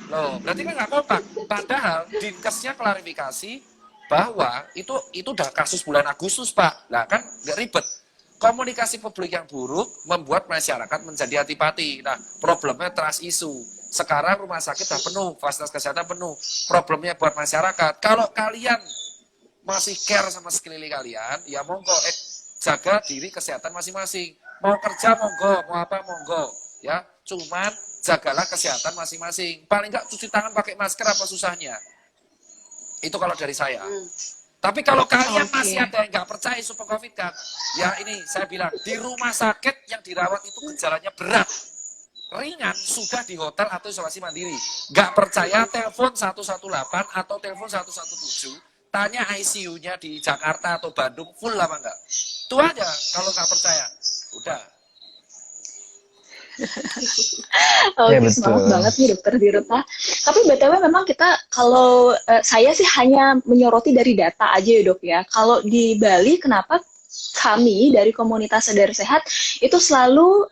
Loh, berarti kan nggak kompak. Padahal Dinkesnya klarifikasi bahwa itu udah kasus bulan Agustus, Pak. Nah, kan nggak ribet. Komunikasi publik yang buruk membuat masyarakat menjadi antipati. Nah, problemnya trust issue. Sekarang rumah sakit sudah penuh, fasilitas kesehatan penuh. Problemnya buat masyarakat. Kalau kalian masih care sama sekeliling kalian, ya monggo, jaga diri kesehatan masing-masing. Mau kerja monggo, mau apa monggo. Ya, cuman jagalah kesehatan masing-masing. Paling nggak cuci tangan pakai masker apa susahnya. Itu kalau dari saya. Tapi kalau kalian masih ada yang nggak percaya super COVID kan, ya ini saya bilang, di rumah sakit yang dirawat itu gejalanya berat. Ringan sudah di hotel atau isolasi mandiri. Nggak percaya, telepon 118 atau telepon 117. Tanya ICU-nya di Jakarta atau Bandung full apa enggak. Itu aja kalau nggak percaya. Udah. Oke, Ya, betul. semangat banget nih dokter Dirta. Tapi BTW memang kita kalau saya sih hanya menyoroti dari data aja ya dok ya. Kalau di Bali kenapa kami dari komunitas Sadar Sehat itu selalu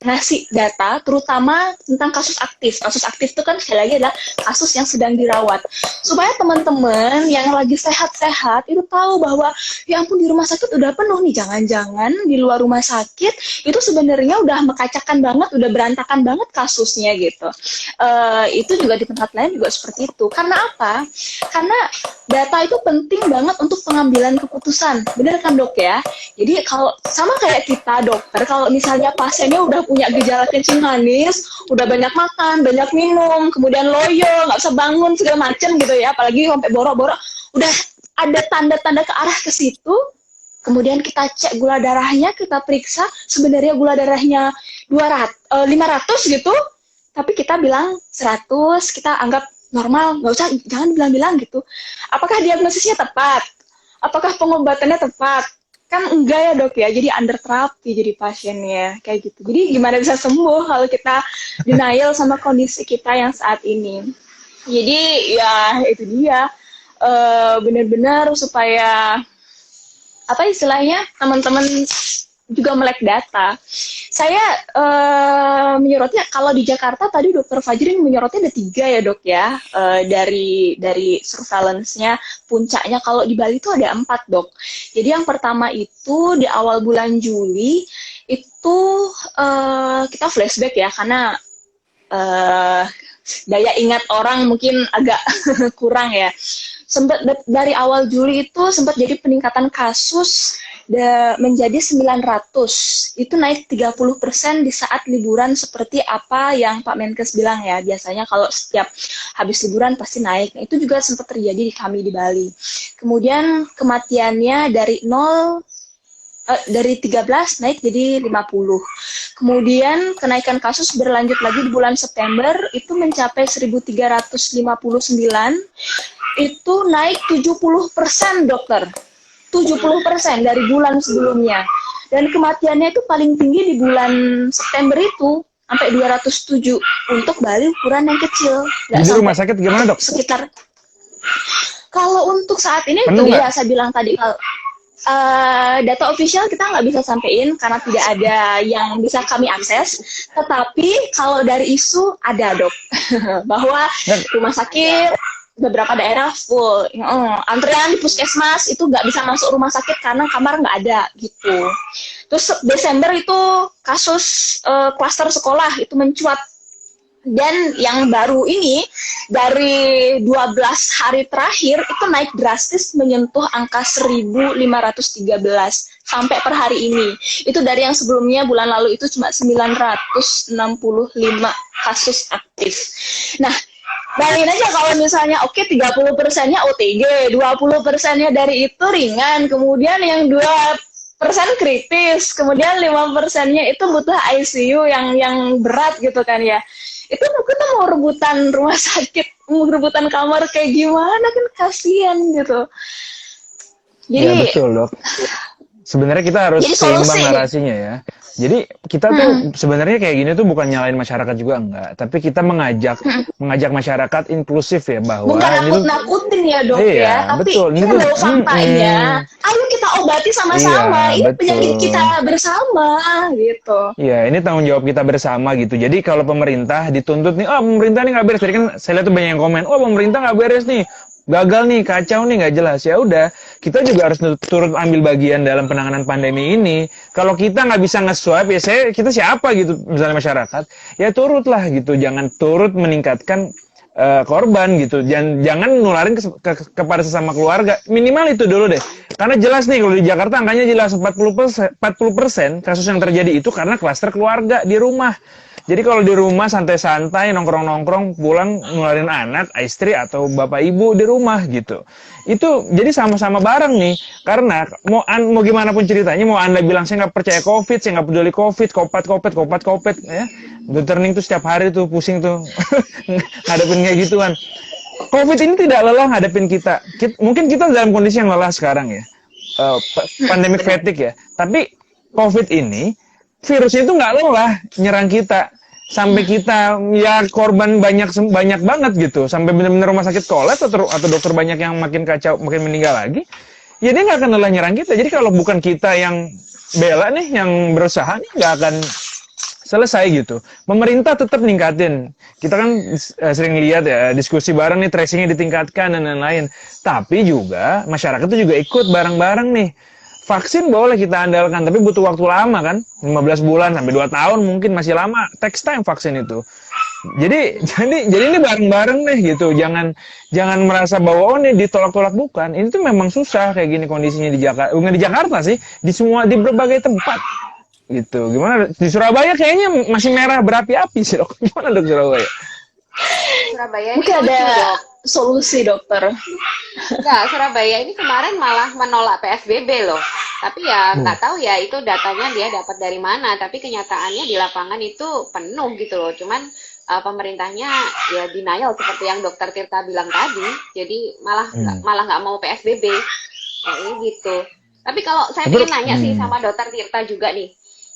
ngasih data terutama tentang kasus aktif. Kasus aktif itu kan sekali lagi adalah kasus yang sedang dirawat. Supaya teman-teman yang lagi sehat-sehat itu tahu bahwa ya ampun di rumah sakit udah penuh nih. Jangan-jangan di luar rumah sakit itu sebenarnya udah mekacaukan banget, udah berantakan banget kasusnya gitu. Itu juga di tempat lain juga seperti itu. Karena apa? Karena data itu penting banget untuk pengambilan keputusan. Benar kan dok ya? Jadi kalau sama kayak kita dokter, kalau misalnya pasiennya udah punya gejala kencing manis, udah banyak makan, banyak minum, kemudian loyo, nggak bisa bangun segala macem gitu ya, apalagi sampai borok-borok, udah ada tanda-tanda ke arah ke situ. Kemudian kita cek gula darahnya, kita periksa, sebenarnya gula darahnya 500 gitu, tapi kita bilang 100, kita anggap normal, nggak usah, jangan bilang-bilang gitu. Apakah diagnosisnya tepat? Apakah pengobatannya tepat? Kan enggak ya dok ya, jadi under terapi jadi pasiennya kayak gitu. Jadi gimana bisa sembuh kalau kita denial sama kondisi kita yang saat ini. Jadi ya itu dia, benar-benar supaya apa istilahnya teman-teman juga melek data. Saya menyorotnya kalau di Jakarta tadi Dokter Fajrin menyorotnya ada 3 ya dok ya, dari surveillance-nya. Puncaknya kalau di Bali itu ada 4 dok. Jadi yang pertama itu di awal bulan Juli itu kita flashback ya karena daya ingat orang mungkin agak kurang ya. Sempat dari awal Juli itu sempat jadi peningkatan kasus menjadi 900. Itu naik 30% di saat liburan seperti apa yang Pak Menkes bilang ya. Biasanya kalau setiap habis liburan pasti naik. Nah, itu juga sempat terjadi di kami di Bali. Kemudian kematiannya dari 13 naik jadi 50. Kemudian kenaikan kasus berlanjut lagi di bulan September itu mencapai 1.359. Itu naik 70% dokter. 70% dari bulan sebelumnya. Dan kematiannya itu paling tinggi di bulan September itu sampai 207 untuk Bali ukuran yang kecil. Di rumah sakit gimana dok? Sekitar kalau untuk saat ini penuh itu nggak? ya saya bilang tadi kalau data official kita nggak bisa sampein karena tidak ada yang bisa kami akses. Tetapi kalau dari isu ada dok bahwa rumah sakit beberapa daerah full, antrean di puskesmas itu nggak bisa masuk rumah sakit karena kamar nggak ada gitu. Terus Desember itu kasus klaster sekolah itu mencuat. Dan yang baru ini dari 12 hari terakhir itu naik drastis menyentuh angka 1.513 sampai per hari ini. Itu dari yang sebelumnya bulan lalu itu cuma 965 kasus aktif. Nah, bayangin aja kalau misalnya 30%-nya OTG, 20%-nya dari itu ringan, kemudian yang 2% kritis, kemudian 5%-nya itu butuh ICU yang berat gitu kan ya. Itu kita mau rebutan rumah sakit, mau rebutan kamar kayak gimana kan kasihan gitu. Jadi, ya betul dok. Sebenarnya kita harus seimbang narasinya ya. Jadi kita tuh sebenarnya kayak gini tuh bukan nyalain masyarakat juga enggak, tapi kita mengajak masyarakat inklusif ya bahwa bukan nakut-nakutin ya dok iya, ya, tapi betul. kita bawa faktanya. Ayo kita obati sama-sama. Iya, ini penyakit kita bersama gitu. Iya, ini tanggung jawab kita bersama gitu. Jadi kalau pemerintah dituntut nih, pemerintah nih nggak beres. Jadi kan saya lihat tuh banyak yang komen, pemerintah nggak beres nih. Gagal nih, kacau nih, nggak jelas. Ya udah, kita juga harus turut ambil bagian dalam penanganan pandemi ini. Kalau kita nggak bisa nge-swab, ya kita siapa gitu, misalnya masyarakat, ya turutlah gitu. Jangan turut meningkatkan korban gitu. Jangan nularin kepada sesama keluarga. Minimal itu dulu deh. Karena jelas nih, kalau di Jakarta angkanya jelas 40% kasus yang terjadi itu karena klaster keluarga di rumah. Jadi kalau di rumah santai-santai, nongkrong-nongkrong, pulang nularin anak, istri, atau bapak ibu di rumah gitu. Itu jadi sama-sama bareng nih. Karena mau gimana pun ceritanya, mau Anda bilang saya nggak percaya COVID, saya nggak peduli COVID, kopat, ya. Dr. Ning tuh setiap hari tuh pusing tuh ngadepin kayak gituan. COVID ini tidak lelah ngadepin kita. Mungkin kita dalam kondisi yang lelah sekarang ya. Pandemic fatigue ya. Tapi COVID ini, virusnya itu nggak lelah nyerang kita sampai kita ya korban banyak banget gitu, sampai benar-benar rumah sakit kolaps atau dokter banyak yang makin kacau, makin meninggal lagi. Ya dia nggak akan lelah nyerang kita. Jadi kalau bukan kita yang bela nih, yang berusaha nih, nggak selesai gitu. Pemerintah tetap ningkatin. Kita kan sering lihat ya diskusi bareng nih, tracingnya ditingkatkan dan lain-lain. Tapi juga masyarakat itu juga ikut bareng-bareng nih. Vaksin boleh kita andalkan, tapi butuh waktu lama kan, 15 bulan sampai 2 tahun mungkin masih lama. Takes time vaksin itu. Jadi ini bareng-bareng deh gitu. Jangan merasa bahwa ini ditolak-tolak, bukan. Ini tuh memang susah kayak gini kondisinya di Jakarta. Bukan di Jakarta sih, di berbagai tempat. Gitu. Gimana di Surabaya kayaknya masih merah berapi-api sih, Dok. Gimana Dok Surabaya? Surabaya ini Mungkin lucu, ada Dok. solusi, dokter. Enggak, Surabaya ini kemarin malah menolak PSBB loh. Tapi ya nggak tahu ya itu datanya dia dapat dari mana. Tapi kenyataannya di lapangan itu penuh gitu loh. Cuman pemerintahnya ya denial seperti yang Dokter Tirta bilang tadi. Jadi malah nggak mau PSBB. Ini gitu. Tapi kalau saya ingin nanya sih sama Dokter Tirta juga nih.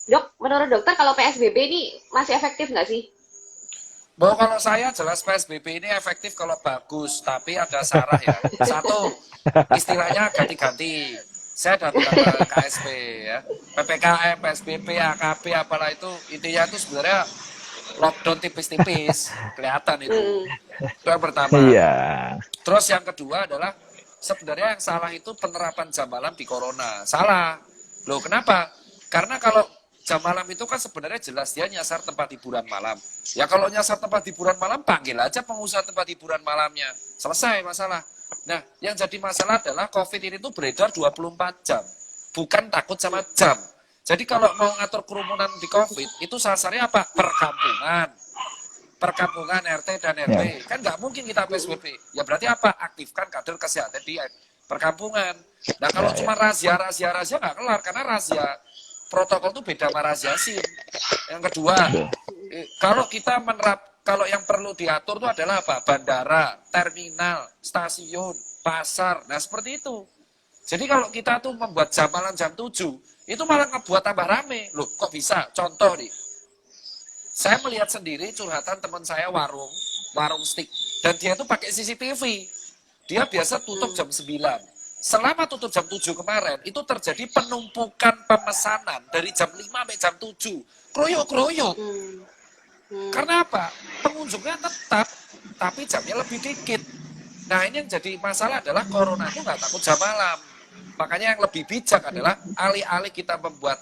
Dok, menurut dokter kalau PSBB ini masih efektif nggak sih? Bahwa kalau saya jelas PSBB ini efektif kalau bagus, tapi ada syarat ya. Satu, istilahnya ganti-ganti. Saya udah bilang ke KSP ya, PPKM, PSBB, AKP, apalah itu, intinya itu sebenarnya lockdown tipis-tipis, kelihatan itu. Itu yang pertama. Iya. Terus yang kedua adalah, sebenarnya yang salah itu penerapan jam malam di corona. Salah. Loh kenapa? Karena kalau jam malam itu kan sebenarnya jelas dia nyasar tempat hiburan malam. Ya kalau nyasar tempat hiburan malam, panggil aja pengusaha tempat hiburan malamnya. Selesai masalah. Nah, yang jadi masalah adalah COVID ini tuh beredar 24 jam. Bukan takut sama jam. Jadi kalau mau ngatur kerumunan di COVID, itu sasarnya apa? Perkampungan. Perkampungan RT dan RW. Kan nggak mungkin kita PSBB. Ya berarti apa? Aktifkan kader kesehatan di perkampungan. Nah kalau cuma razia nggak kelar. Karena razia protokol itu beda sama razia SIM. Yang kedua, kalau kita kalau yang perlu diatur itu adalah apa? Bandara, terminal, stasiun, pasar. Nah, seperti itu. Jadi kalau kita tuh membuat jam malam jam 7, itu malah ngebuat tambah rame. Loh, kok bisa? Contoh nih. Saya melihat sendiri curhatan teman saya warung stick. Dan dia tuh pakai CCTV. Dia biasa tutup jam 9. Selama tutup jam 7 kemarin, itu terjadi penumpukan pemesanan dari jam 5 sampai jam 7. Kroyok-kroyok. Karena apa? Pengunjungnya tetap, tapi jamnya lebih dikit. Nah ini yang jadi masalah adalah corona itu nggak takut jam malam. Makanya yang lebih bijak adalah alih-alih kita membuat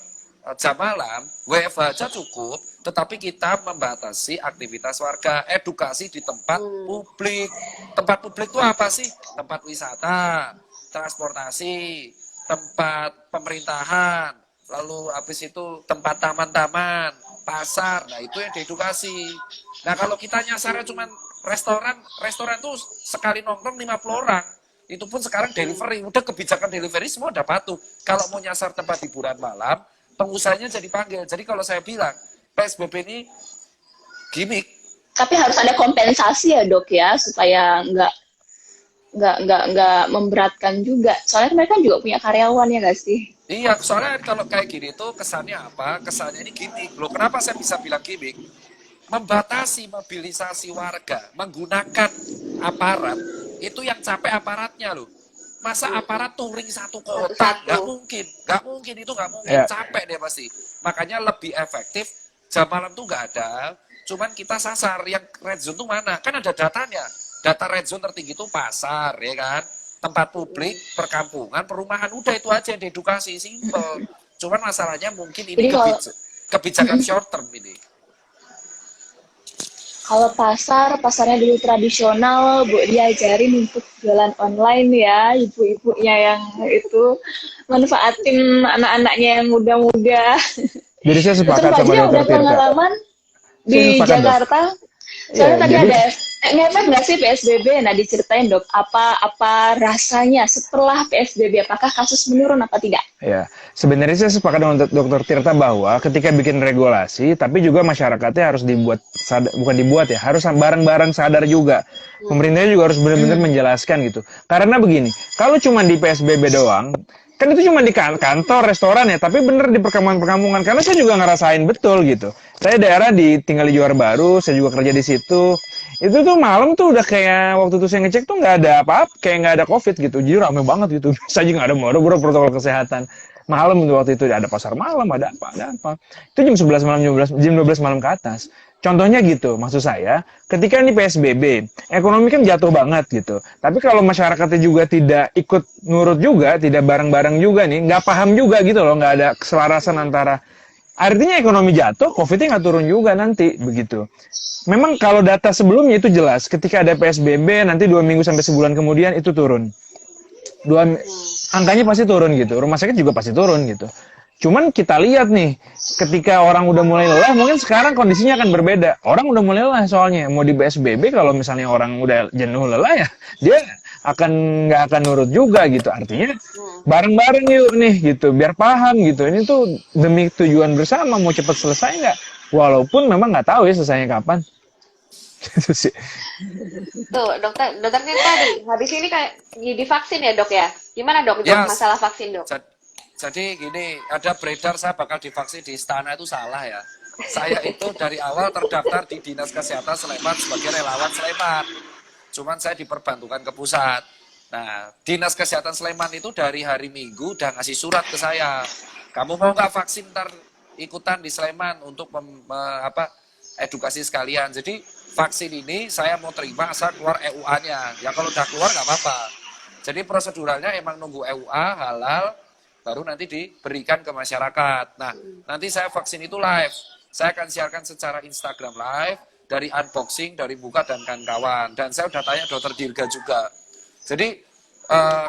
jam malam, WFH aja cukup, tetapi kita membatasi aktivitas warga, edukasi di tempat publik. Tempat publik itu apa sih? Tempat wisata, transportasi, tempat pemerintahan, lalu habis itu tempat taman-taman, pasar. Nah itu yang diedukasi. Nah kalau kita nyasarnya cuma restoran tuh sekali nongkrong 50 orang. Itu pun sekarang delivery, udah kebijakan delivery semua udah patuh. Kalau mau nyasar tempat hiburan malam, pengusahanya jadi panggil. Jadi kalau saya bilang PSBB ini gimmick. Tapi harus ada kompensasi ya dok ya, supaya nggak memberatkan juga. Soalnya mereka juga punya karyawan ya nggak sih? Iya, soalnya kalau kayak gini tuh kesannya apa? Kesannya ini gimmick. Loh, kenapa saya bisa bilang gimmick? Membatasi mobilisasi warga, menggunakan aparat, itu yang capek aparatnya loh. Masa aparat touring satu kota? Nggak mungkin, itu nggak mungkin. Capek deh pasti. Makanya lebih efektif, jam malam tuh nggak ada, cuman kita sasar. Yang red zone tuh mana? Kan ada datanya. Data red zone tertinggi itu pasar, ya kan? Tempat publik, perkampungan, perumahan, udah itu aja yang diedukasi, simple. Cuman masalahnya mungkin ini kebijakan short term ini. Kalau pasarnya dulu tradisional, Bu diajarin untuk jualan online ya, ibu-ibunya yang itu manfaatin anak-anaknya yang muda-muda. Jadi saya sepakat sama Dokter udah Tirta. pengalaman di Jakarta. Soalnya tadi ada ngefek nggak sih PSBB? Nah diceritain dok, apa rasanya setelah PSBB? Apakah kasus menurun apa tidak? Ya, sebenarnya saya sepakat dengan Dokter Tirta bahwa ketika bikin regulasi, tapi juga masyarakatnya harus harus bareng-bareng sadar juga. Pemerintahnya juga harus benar-benar menjelaskan gitu. Karena begini, kalau cuma di PSBB doang, kan itu cuma di kantor, restoran ya, tapi bener di perkampungan-perkampungan. Karena saya juga ngerasain betul gitu. Saya tinggal di Johar Baru, saya juga kerja di situ. Itu tuh malam tuh udah kayak waktu itu saya ngecek tuh nggak ada apa-apa, kayak nggak ada COVID gitu. Jadi rame banget gitu. Saya juga nggak ada protokol kesehatan. malam waktu itu ada pasar malam, ada apa. Itu jam 11 malam, jam 12 malam ke atas. Contohnya gitu, maksud saya, ketika ini PSBB, ekonomi kan jatuh banget gitu. Tapi kalau masyarakatnya juga tidak ikut nurut juga, tidak bareng-bareng juga nih, nggak paham juga gitu loh, nggak ada keselarasan antara, artinya ekonomi jatuh, COVID-nya nggak turun juga nanti, begitu. Memang kalau data sebelumnya itu jelas, ketika ada PSBB, nanti 2 minggu sampai sebulan kemudian itu turun. Angkanya pasti turun gitu, rumah sakit juga pasti turun gitu. Cuman kita lihat nih, ketika orang udah mulai lelah, mungkin sekarang kondisinya akan berbeda. Orang udah mulai lelah soalnya, mau di PSBB kalau misalnya orang udah jenuh lelah ya, dia nggak akan nurut juga gitu. Artinya bareng-bareng yuk nih gitu, biar paham gitu. Ini tuh demi tujuan bersama, mau cepat selesai nggak? Walaupun memang nggak tahu ya selesainya kapan. Gitu sih. Tuh, dokter Tirta habis ini kayak divaksin ya dok ya? Gimana dok masalah vaksin dok? Jadi gini, ada beredar saya bakal divaksin di istana itu salah ya. Saya itu dari awal terdaftar di Dinas Kesehatan Sleman sebagai relawan Sleman. Cuman saya diperbantukan ke pusat. Nah, Dinas Kesehatan Sleman itu dari hari Minggu udah ngasih surat ke saya. Kamu mau nggak vaksin ntar ikutan di Sleman untuk edukasi sekalian. Jadi vaksin ini saya mau terima asal keluar EUA-nya. Ya kalau udah keluar nggak apa-apa. Jadi proseduralnya emang nunggu EUA halal, baru nanti diberikan ke masyarakat. Nah, nanti saya vaksin itu live. Saya akan siarkan secara Instagram live, dari unboxing, dari buka dan kawan-kawan. Dan saya udah tanya dokter Dirga juga. Jadi,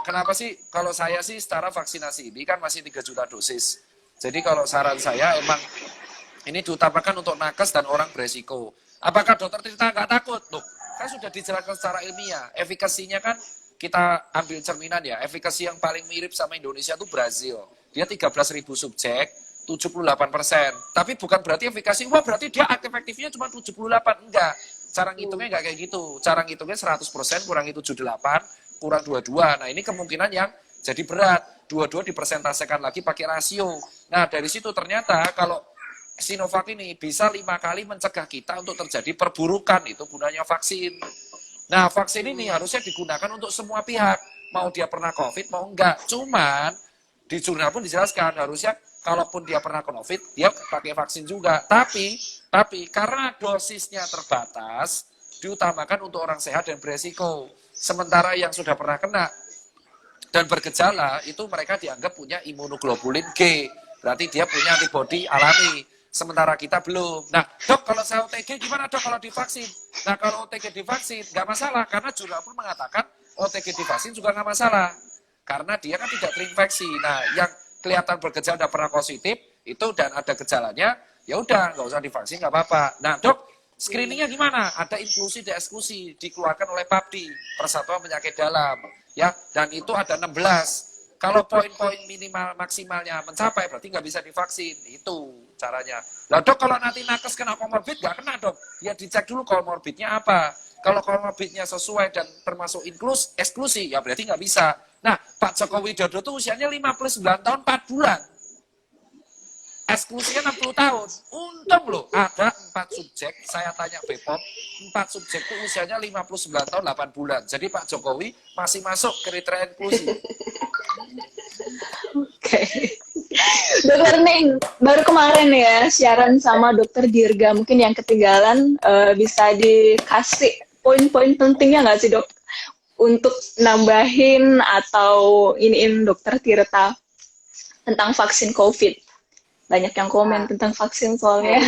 kenapa sih, kalau saya sih setara vaksinasi ini kan masih 3 juta dosis. Jadi kalau saran saya emang ini diutamakan untuk nakes dan orang beresiko. Apakah dokter Tirta nggak takut? Loh, kan sudah dijelaskan secara ilmiah. Efikasinya kan kita ambil cerminan ya, efikasi yang paling mirip sama Indonesia itu Brazil. Dia 13.000 subjek, 78%. Tapi bukan berarti efikasi, wah berarti dia efektifnya cuma 78. Enggak. Cara ngitungnya enggak kayak gitu. Cara ngitungnya 100% kurangi 78, kurang 22. Nah ini kemungkinan yang jadi berat. 22 dipersentasekan lagi pakai rasio. Nah dari situ ternyata kalau Sinovac ini bisa 5 kali mencegah kita untuk terjadi perburukan. Itu gunanya vaksin. Nah, vaksin ini harusnya digunakan untuk semua pihak. Mau dia pernah COVID, mau enggak. Cuman, di jurnal pun dijelaskan, harusnya kalaupun dia pernah COVID, dia pakai vaksin juga. Tapi karena dosisnya terbatas, diutamakan untuk orang sehat dan beresiko. Sementara yang sudah pernah kena dan bergejala, itu mereka dianggap punya imunoglobulin G. Berarti dia punya antibodi alami. Sementara kita belum. Nah, dok, kalau saya OTG gimana dok kalau divaksin? Nah, kalau OTG divaksin nggak masalah, karena jurnal pun mengatakan OTG divaksin juga nggak masalah. Karena dia kan tidak terinfeksi. Nah, yang kelihatan bergejala udah pernah positif, itu dan ada gejalanya, ya udah nggak usah divaksin, nggak apa-apa. Nah, dok, screeningnya gimana? Ada inklusi dan eksklusi, dikeluarkan oleh PAPDI, Persatuan Penyakit Dalam. Ya, dan itu ada 16. Kalau poin-poin minimal maksimalnya mencapai, berarti nggak bisa divaksin. Itu caranya. Nah dok, kalau nanti nakes kena komorbid, nggak kena dok. Ya dicek dulu komorbidnya apa. Kalau komorbidnya sesuai dan termasuk eksklusi, ya berarti nggak bisa. Nah, Pak Joko Widodo tuh usianya 59 tahun 4 bulan. Eksklusinya 60 tahun. Untung loh, ada 4 subjek, saya tanya BPOM, 4 subjek itu usianya 59 tahun 8 bulan. Jadi Pak Jokowi masih masuk kriteria inklusi. Oke. Dokter Ning, baru kemarin ya siaran sama Dokter Dirga, mungkin yang ketinggalan bisa dikasih poin-poin pentingnya nggak sih dok untuk nambahin atau iniin Dokter Tirta tentang vaksin COVID? Banyak yang komen tentang vaksin soalnya.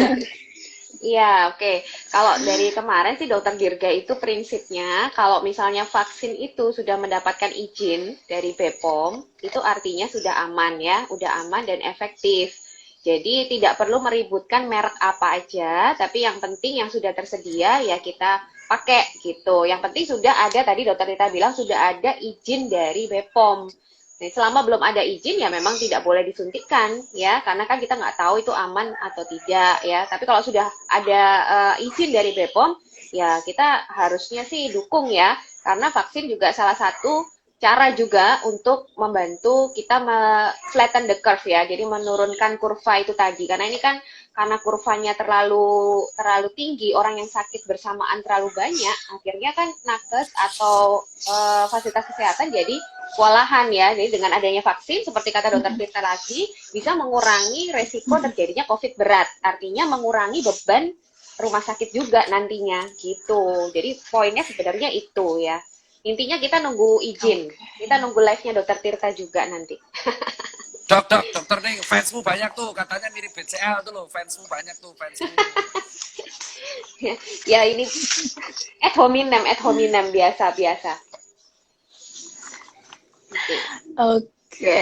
Iya, oke. Kalau dari kemarin sih Dokter Dirga itu prinsipnya kalau misalnya vaksin itu sudah mendapatkan izin dari BPOM, itu artinya sudah aman ya, udah aman dan efektif. Jadi tidak perlu meributkan merek apa aja, tapi yang penting yang sudah tersedia ya kita pakai gitu. Yang penting sudah ada, tadi Dokter Rita bilang sudah ada izin dari BPOM. Nah, selama belum ada izin ya memang tidak boleh disuntikkan ya, karena kan kita nggak tahu itu aman atau tidak ya. Tapi kalau sudah ada izin dari BPOM ya kita harusnya sih dukung ya, karena vaksin juga salah satu cara juga untuk membantu kita flatten the curve ya, jadi menurunkan kurva itu tadi. Karena ini kan karena kurvanya terlalu tinggi, orang yang sakit bersamaan terlalu banyak, akhirnya kan nakes atau fasilitas kesehatan jadi kewalahan ya. Jadi dengan adanya vaksin, seperti kata Dokter Tirta lagi, bisa mengurangi resiko terjadinya COVID berat. Artinya mengurangi beban rumah sakit juga nantinya gitu. Jadi poinnya sebenarnya itu ya. Intinya kita nunggu izin. Kita nunggu live-nya Dokter Tirta juga nanti. Dokter nih, fansmu banyak tuh, katanya mirip BCL tuh loh, fansmu banyak tuh, fansmu. Ya ini ad hominem biasa. Oke.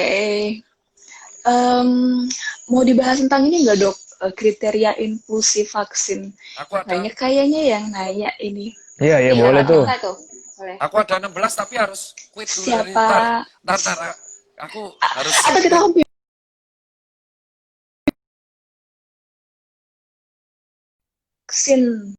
Mau dibahas tentang ini nggak, Dok? Kriteria inklusi vaksin. Aku ada, Banyak kayaknya yang nanya ini. Iya, Iya, boleh tuh. bisa tuh. Boleh. aku ada 16 tapi harus quit dulu dari Siapa? ntar. Aku harus Atau kita vaksin